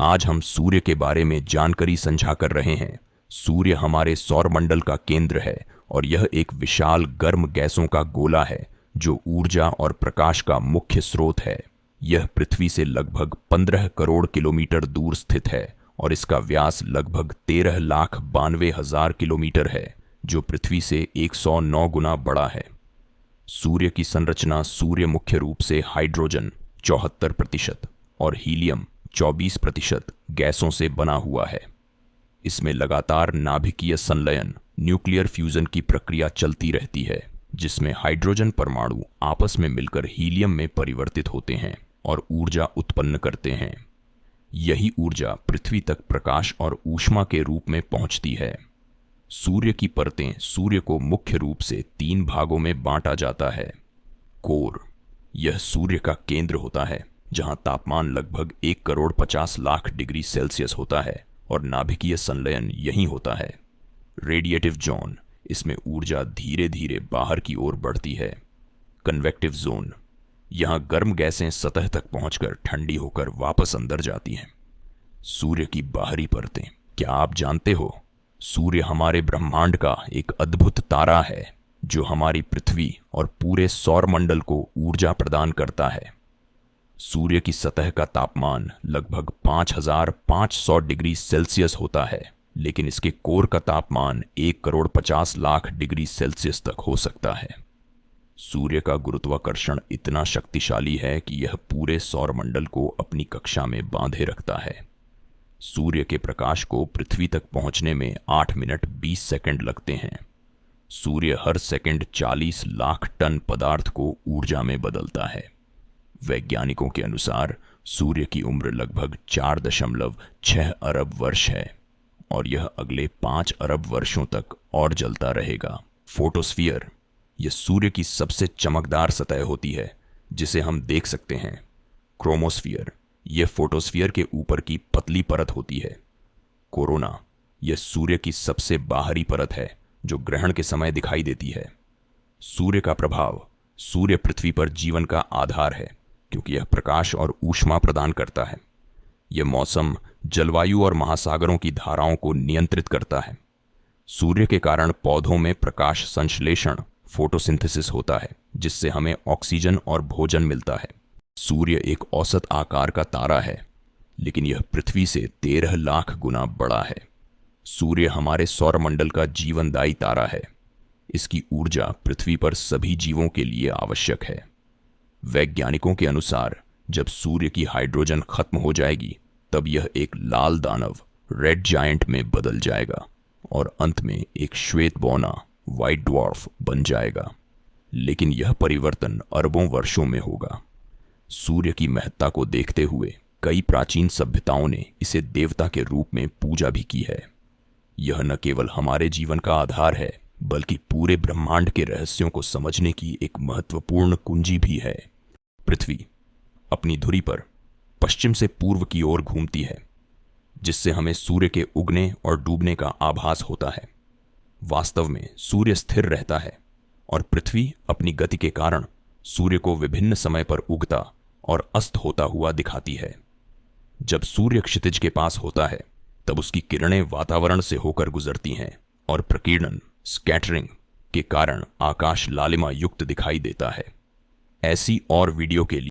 आज हम सूर्य के बारे में जानकारी साझा कर रहे हैं। सूर्य हमारे सौरमंडल का केंद्र है और यह एक विशाल गर्म गैसों का गोला है जो ऊर्जा और प्रकाश का मुख्य स्रोत है। यह पृथ्वी से लगभग 15 करोड़ किलोमीटर दूर स्थित है और इसका व्यास लगभग 13,92,000 किलोमीटर है, जो पृथ्वी से 109 गुना बड़ा है। सूर्य की संरचना सूर्य मुख्य रूप से हाइड्रोजन 74% और हीलियम 24% गैसों से बना हुआ है। इसमें लगातार नाभिकीय संलयन न्यूक्लियर फ्यूजन की प्रक्रिया चलती रहती है, जिसमें हाइड्रोजन परमाणु आपस में मिलकर हीलियम में परिवर्तित होते हैं और ऊर्जा उत्पन्न करते हैं। यही ऊर्जा पृथ्वी तक प्रकाश और ऊष्मा के रूप में पहुंचती है। सूर्य की परतें सूर्य को मुख्य रूप से 3 भागों में बांटा जाता है। कोर, यह सूर्य का केंद्र होता है जहां तापमान लगभग 1,50,00,000 डिग्री सेल्सियस होता है और नाभिकीय संलयन यहीं होता है। रेडिएटिव जोन, इसमें ऊर्जा धीरे धीरे बाहर की ओर बढ़ती है। कन्वेक्टिव जोन, यहां गर्म गैसें सतह तक पहुंचकर ठंडी होकर वापस अंदर जाती हैं। सूर्य की बाहरी परतें, क्या आप जानते हो, सूर्य हमारे ब्रह्मांड का एक अद्भुत तारा है जो हमारी पृथ्वी और पूरे सौरमंडल को ऊर्जा प्रदान करता है। सूर्य की सतह का तापमान लगभग 5,500 डिग्री सेल्सियस होता है, लेकिन इसके कोर का तापमान 1,50,00,000 डिग्री सेल्सियस तक हो सकता है। सूर्य का गुरुत्वाकर्षण इतना शक्तिशाली है कि यह पूरे सौरमंडल को अपनी कक्षा में बांधे रखता है। सूर्य के प्रकाश को पृथ्वी तक पहुंचने में 8 मिनट 20 सेकंड लगते हैं। सूर्य हर सेकंड 40 लाख टन पदार्थ को ऊर्जा में बदलता है। वैज्ञानिकों के अनुसार सूर्य की उम्र लगभग 4.6 अरब वर्ष है और यह अगले 5 अरब वर्षों तक और जलता रहेगा। फोटोस्फीयर, यह सूर्य की सबसे चमकदार सतह होती है जिसे हम देख सकते हैं। क्रोमोस्फीयर, यह फोटोस्फीयर के ऊपर की पतली परत होती है। कोरोना, यह सूर्य की सबसे बाहरी परत है जो ग्रहण के समय दिखाई देती है। सूर्य का प्रभाव, सूर्य पृथ्वी पर जीवन का आधार है क्योंकि यह प्रकाश और ऊष्मा प्रदान करता है। यह मौसम, जलवायु और महासागरों की धाराओं को नियंत्रित करता है। सूर्य के कारण पौधों में प्रकाश संश्लेषण फोटोसिंथेसिस होता है, जिससे हमें ऑक्सीजन और भोजन मिलता है। सूर्य एक औसत आकार का तारा है, लेकिन यह पृथ्वी से 13 लाख गुना बड़ा है। सूर्य हमारे सौरमंडल का जीवनदायी तारा है। इसकी ऊर्जा पृथ्वी पर सभी जीवों के लिए आवश्यक है। वैज्ञानिकों के अनुसार जब सूर्य की हाइड्रोजन खत्म हो जाएगी, तब यह एक लाल दानव रेड जायंट में बदल जाएगा और अंत में एक श्वेत बौना व्हाइट ड्वार्फ बन जाएगा। लेकिन यह परिवर्तन अरबों वर्षों में होगा। सूर्य की महत्ता को देखते हुए कई प्राचीन सभ्यताओं ने इसे देवता के रूप में पूजा भी की है। यह न केवल हमारे जीवन का आधार है, बल्कि पूरे ब्रह्मांड के रहस्यों को समझने की एक महत्वपूर्ण कुंजी भी है। पृथ्वी अपनी धुरी पर पश्चिम से पूर्व की ओर घूमती है, जिससे हमें सूर्य के उगने और डूबने का आभास होता है। वास्तव में सूर्य स्थिर रहता है और पृथ्वी अपनी गति के कारण सूर्य को विभिन्न समय पर उगता और अस्त होता हुआ दिखाती है। जब सूर्य क्षितिज के पास होता है, तब उसकी किरणें वातावरण से होकर गुजरती हैं और प्रकीर्णन स्कैटरिंग के कारण आकाश लालिमा युक्त दिखाई देता है। ऐसी और वीडियो के लिए